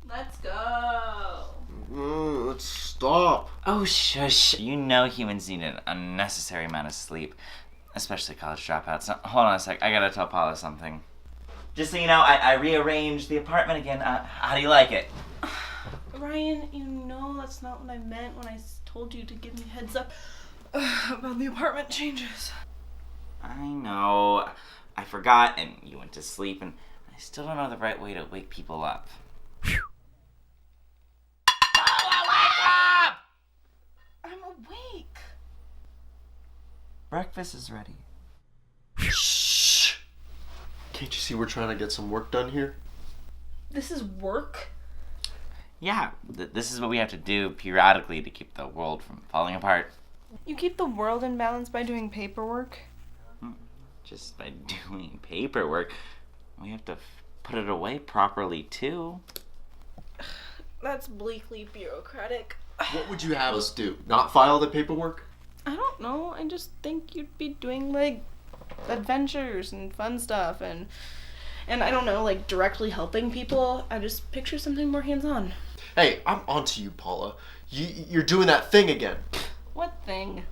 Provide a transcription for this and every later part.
Let's go. Let's stop. Oh, shush. You know humans need an unnecessary amount of sleep, especially college dropouts. Now, hold on a sec. I gotta tell Paula something. Just so you know, I rearranged the apartment again. How do you like it? Ryan, you know that's not what I meant when I told you to give me a heads up about the apartment changes. I know. I forgot, and you went to sleep, and I still don't know the right way to wake people up. Paula, wake up! I'm awake. Breakfast is ready. Shh. Can't you see we're trying to get some work done here? This is work? Yeah, this is what we have to do periodically to keep the world from falling apart. You keep the world in balance by doing paperwork? Just by doing paperwork. We have to put it away properly, too. That's bleakly bureaucratic. What would you have us do? Not file the paperwork? I don't know. I just think you'd be doing, like, adventures and fun stuff and I don't know, like, directly helping people. I just picture something more hands-on. Hey, I'm onto you, Paula. You're doing that thing again. What thing?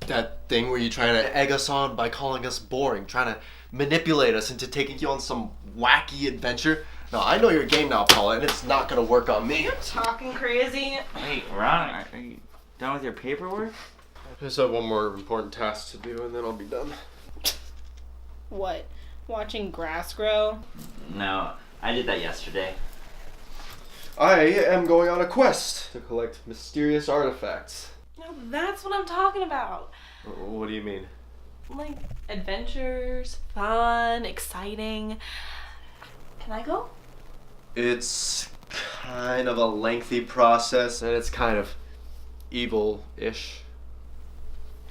That thing where you're trying to egg us on by calling us boring, trying to manipulate us into taking you on some wacky adventure. No, I know your game now, Paula, and it's not gonna work on me. You're talking crazy. Wait, Ron, are you done with your paperwork? I just have one more important task to do, and then I'll be done. What? Watching grass grow? No, I did that yesterday. I am going on a quest to collect mysterious artifacts. No, that's what I'm talking about. What do you mean? Like, adventures, fun, exciting. Can I go? It's kind of a lengthy process, and it's kind of evil-ish.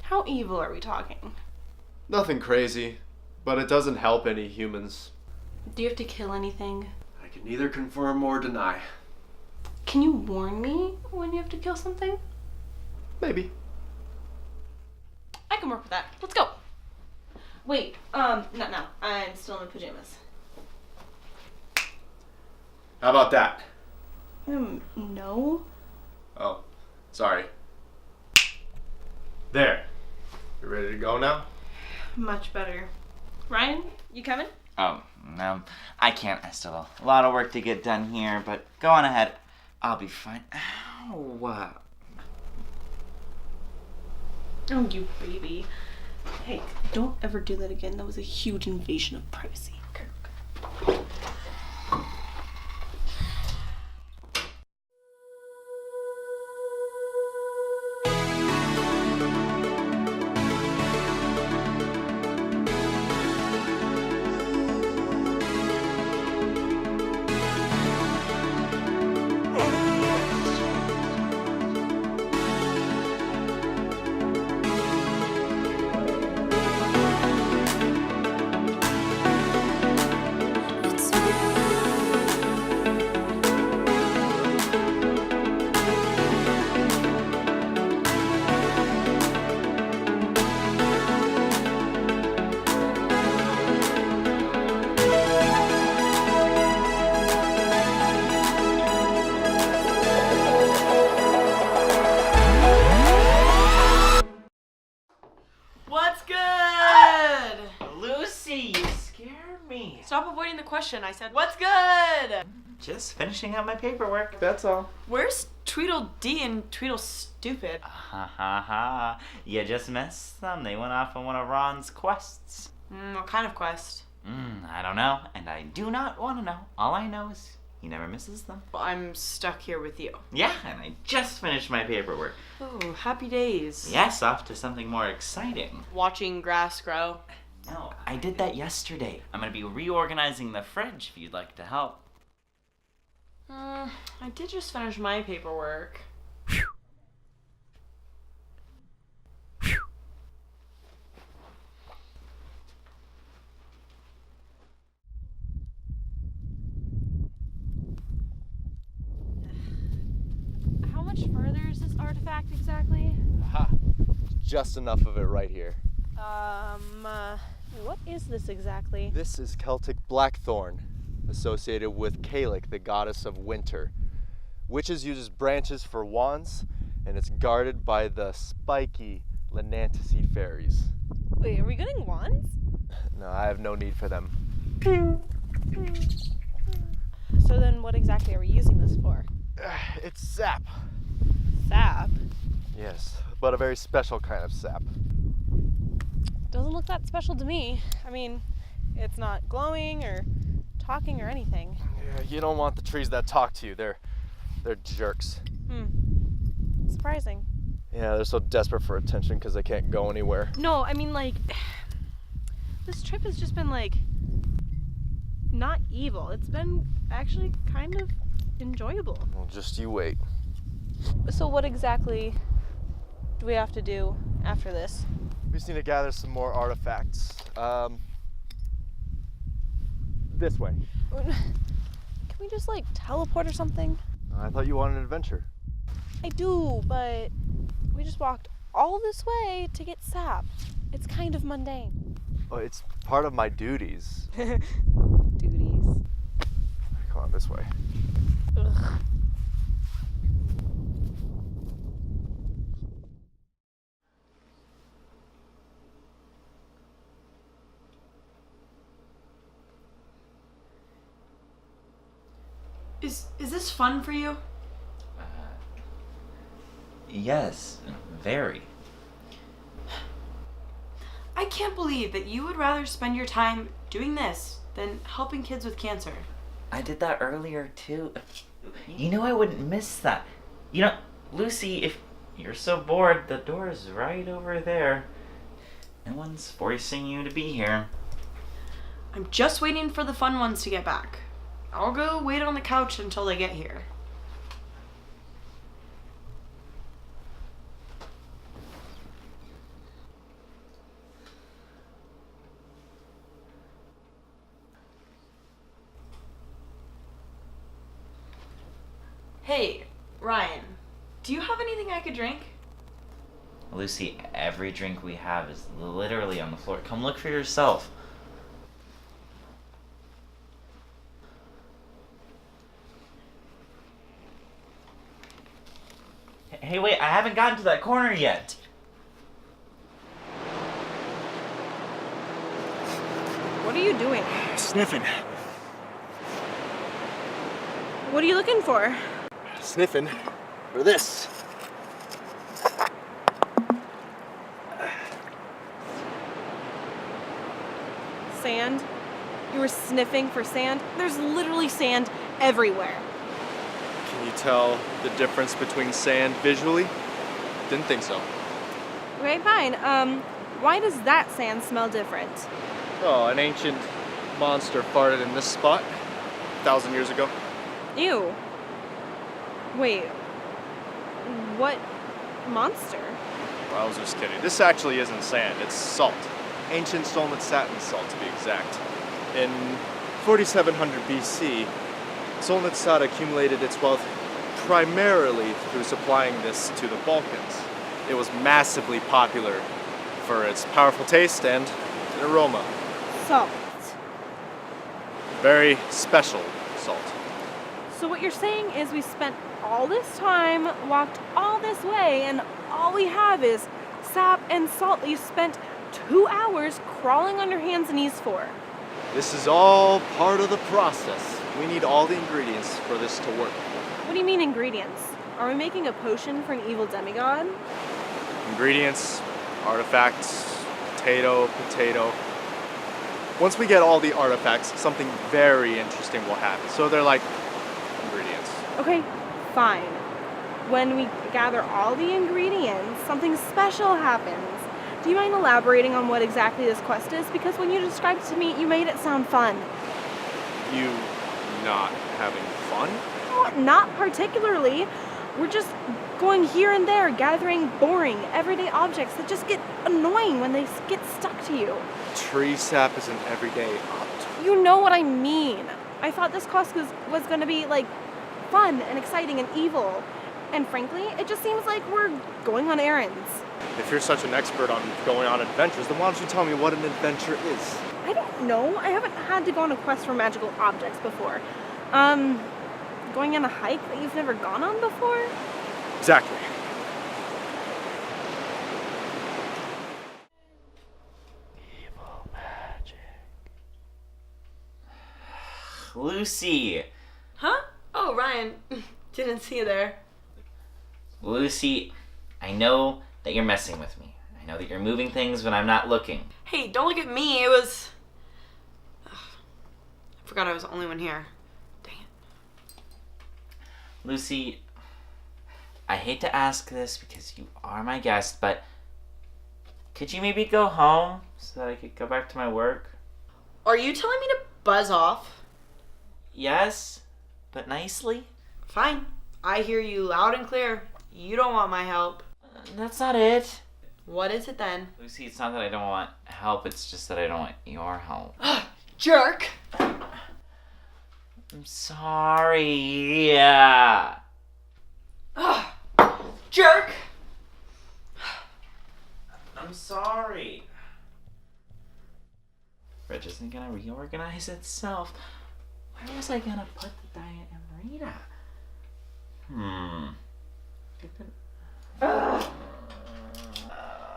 How evil are we talking? Nothing crazy, but it doesn't help any humans. Do you have to kill anything? I can neither confirm or deny. Can you warn me when you have to kill something? Maybe. I can work with that. Let's go. Wait, no. I'm still in my pajamas. How about that? No. Oh, sorry. There. You ready to go now? Much better. Ryan, you coming? Oh, no, I can't. I still have a lot of work to get done here, but go on ahead. I'll be fine. Ow. Oh, you baby. Hey, don't ever do that again. That was a huge invasion of privacy. Okay. Stop avoiding the question. I said, what's good? Just finishing up my paperwork. That's all. Where's Tweedledee and Tweedlestupid? Ha ha ha. You just missed them. They went off on one of Ron's quests. What kind of quest? I don't know, and I do not want to know. All I know is he never misses them. Well, I'm stuck here with you. Yeah, and I just finished my paperwork. Oh, happy days. Yes, off to something more exciting. Watching grass grow. No, I did that yesterday. I'm going to be reorganizing the fridge if you'd like to help. I did just finish my paperwork. How much further is this artifact exactly? Ha! Just enough of it right here. What is this exactly? This is Celtic blackthorn. associated with Kalik, the goddess of winter. Witches uses branches for wands, and it's guarded by the spiky Lenantici fairies. Wait, are we getting wands? No, I have no need for them. So then what exactly are we using this for? It's sap. Sap? Yes, but a very special kind of sap. Doesn't look that special to me. I mean, it's not glowing or talking or anything. Yeah, you don't want the trees that talk to you. They're jerks. Surprising. Yeah, they're so desperate for attention because they can't go anywhere. No, I mean, like, this trip has just been, like, not evil. It's been actually kind of enjoyable. Well, just you wait. So what exactly do we have to do after this? We just need to gather some more artifacts. This way. Can we just, like, teleport or something? I thought you wanted an adventure. I do, but we just walked all this way to get sap. It's kind of mundane. Oh, it's part of my duties. Duties. Come on, this way. Ugh. Is this fun for you? Yes, very. I can't believe that you would rather spend your time doing this than helping kids with cancer. I did that earlier too. You know I wouldn't miss that. You know, Lucy, if you're so bored, the door is right over there. No one's forcing you to be here. I'm just waiting for the fun ones to get back. I'll go wait on the couch until they get here. Hey, Ryan, do you have anything I could drink? Lucy, every drink we have is literally on the floor. Come look for yourself. Hey, wait, I haven't gotten to that corner yet. What are you doing? Sniffing. What are you looking for? Sniffing for this. Sand? You were sniffing for sand? There's literally sand everywhere. Can you tell the difference between sand visually? Didn't think so. Okay, fine. Why does that sand smell different? Oh, an ancient monster farted in this spot 1,000 years ago. Ew. Wait. What monster? Well, I was just kidding. This actually isn't sand, it's salt. Ancient Solnit-Satin salt, to be exact. In 4700 BC, Solnit-Sat accumulated its wealth primarily through supplying this to the Balkans. It was massively popular for its powerful taste and aroma. Salt. Very special salt. So what you're saying is we spent all this time, walked all this way, and all we have is sap and salt that you spent 2 hours crawling on your hands and knees for. This is all part of the process. We need all the ingredients for this to work. What do you mean ingredients? Are we making a potion for an evil demigod? Ingredients, artifacts, potato. Once we get all the artifacts, something very interesting will happen. So they're like ingredients. Okay, fine. When we gather all the ingredients, something special happens. Do you mind elaborating on what exactly this quest is? Because when you described it to me, you made it sound fun. You not having fun? Oh, not particularly. We're just going here and there, gathering boring, everyday objects that just get annoying when they get stuck to you. Tree sap is an everyday object. You know what I mean. I thought this quest was going to be, like, fun and exciting and evil. And frankly, it just seems like we're going on errands. If you're such an expert on going on adventures, then why don't you tell me what an adventure is? I don't know. I haven't had to go on a quest for magical objects before. Going on a hike that you've never gone on before? Exactly. Lucy! Huh? Oh, Ryan. Didn't see you there. Lucy, I know that you're messing with me. I know that you're moving things when I'm not looking. Hey, don't look at me. It was... Ugh. I forgot I was the only one here. Dang it. Lucy, I hate to ask this because you are my guest, but could you maybe go home so that I could go back to my work? Are you telling me to buzz off? Yes, but nicely? Fine. I hear you loud and clear. You don't want my help. That's not it. What is it then? Lucy, it's not that I don't want help, it's just that I don't want your help. Jerk! I'm sorry. Yeah. Jerk! I'm sorry. Fridge isn't gonna reorganize itself. Where was I gonna put the diet and Marina?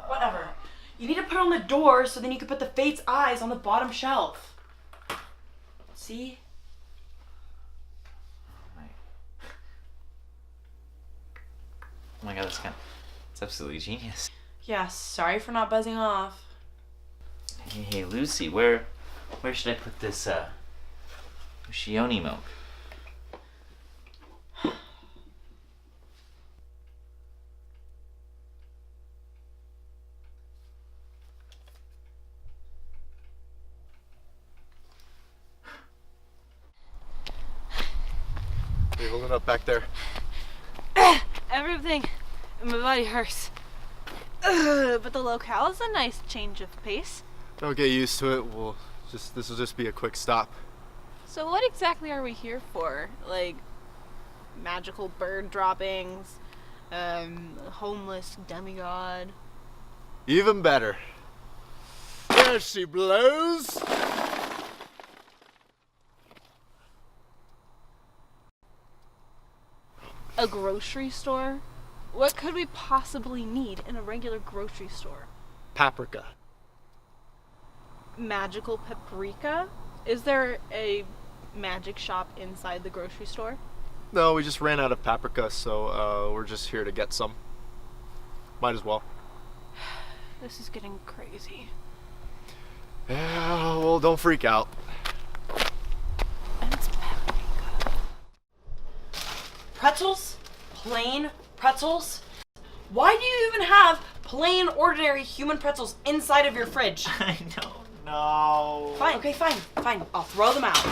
Whatever. You need to put it on the door so then you can put the Fate's eyes on the bottom shelf. See? Oh my god, it's absolutely genius. Yeah, sorry for not buzzing off. Hey, Lucy, where should I put this Shioni milk? Are you holding up back there? Everything in my body hurts. But the locale is a nice change of pace. Don't get used to it. This will just be a quick stop. So what exactly are we here for? Like, magical bird droppings, homeless demigod? Even better. There she blows. A grocery store? What could we possibly need in a regular grocery store? Paprika. Magical paprika? Is there a magic shop inside the grocery store? No, we just ran out of paprika, so we're just here to get some. Might as well. This is getting crazy. Yeah, well, don't freak out. And it's paprika. Pretzels? Plain pretzels? Why do you even have plain, ordinary human pretzels inside of your fridge? I don't know. Fine, okay, fine. I'll throw them out.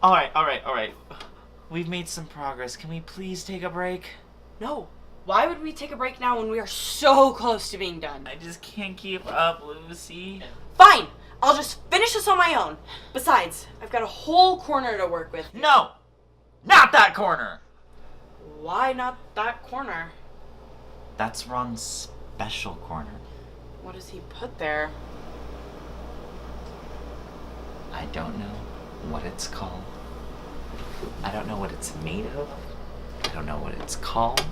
All right. We've made some progress. Can we please take a break? No. Why would we take a break now when we are so close to being done? I just can't keep up, Lucy. Fine. I'll just finish this on my own. Besides, I've got a whole corner to work with. No! Not that corner! Why not that corner? That's Ron's special corner. What does he put there? I don't know what it's called. I don't know what it's made of. I don't know what it's called.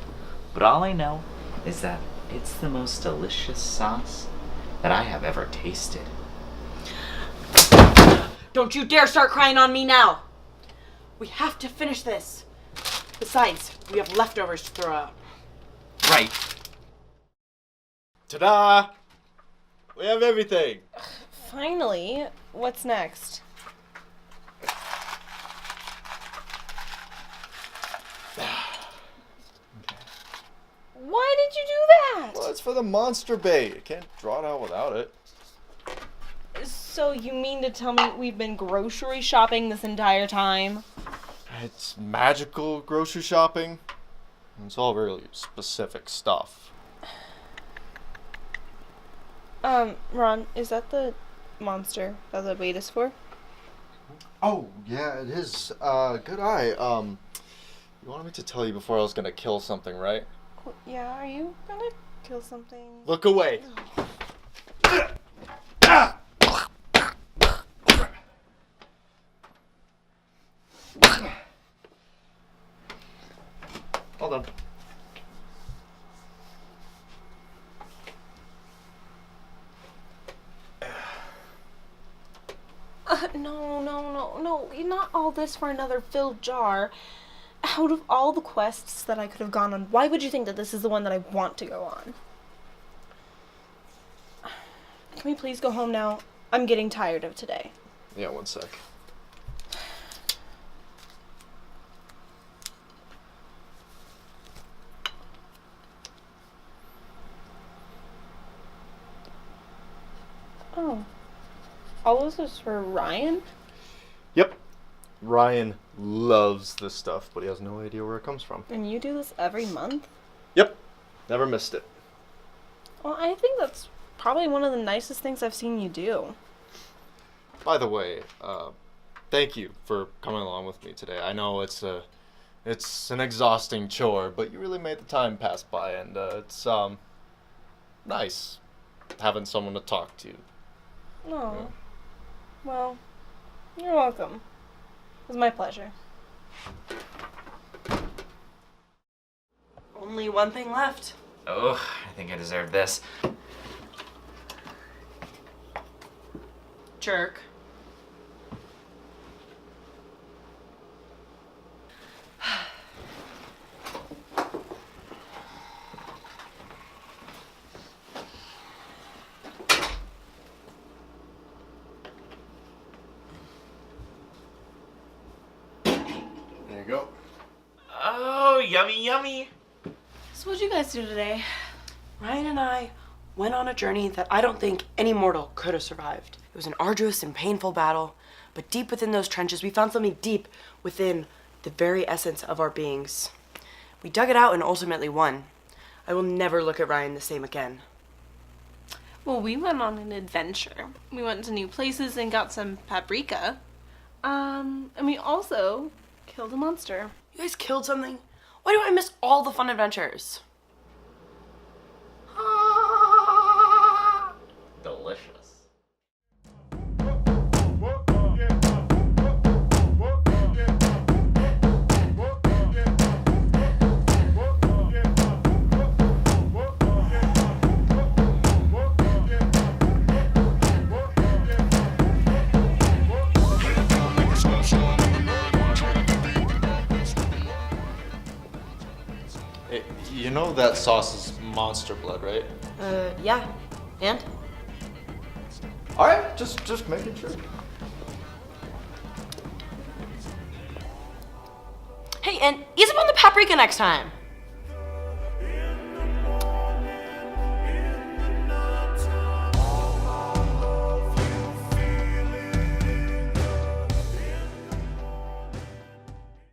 But all I know is that it's the most delicious sauce that I have ever tasted. Don't you dare start crying on me now! We have to finish this. Besides, we have leftovers to throw out. Right. Ta-da! We have everything. Finally, what's next? Why did you do that? Well, it's for the monster bait. You can't draw it out without it. So you mean to tell me we've been grocery shopping this entire time? It's magical grocery shopping. It's all really specific stuff. Ron, is that the monster that the bait is for? Oh, yeah, it is. Good eye. You wanted me to tell you before I was gonna kill something, right? Yeah, are you gonna kill something? Look away. Hold on. No. Not all this for another filled jar. Out of all the quests that I could have gone on, why would you think that this is the one that I want to go on? Can we please go home now? I'm getting tired of today. Yeah, one sec. Oh. All this is for Ryan? Yep. Ryan loves this stuff, but he has no idea where it comes from. And you do this every month? Yep. Never missed it. Well, I think that's probably one of the nicest things I've seen you do. By the way, thank you for coming along with me today. I know it's an exhausting chore, but you really made the time pass by, and it's nice having someone to talk to. Oh. Yeah. Well, you're welcome. It was my pleasure. Only one thing left. Oh, I think I deserve this. Jerk. There you go. Oh, yummy, yummy. So what'd you guys do today? Ryan and I went on a journey that I don't think any mortal could have survived. It was an arduous and painful battle, but deep within those trenches, we found something deep within the very essence of our beings. We dug it out and ultimately won. I will never look at Ryan the same again. Well, we went on an adventure. We went to new places and got some paprika. And we also killed a monster. You guys killed something? Why do I miss all the fun adventures? Delicious. Hey, you know that sauce is monster blood, right? Yeah. And? All right, just making sure. Hey, and ease up on the paprika next time.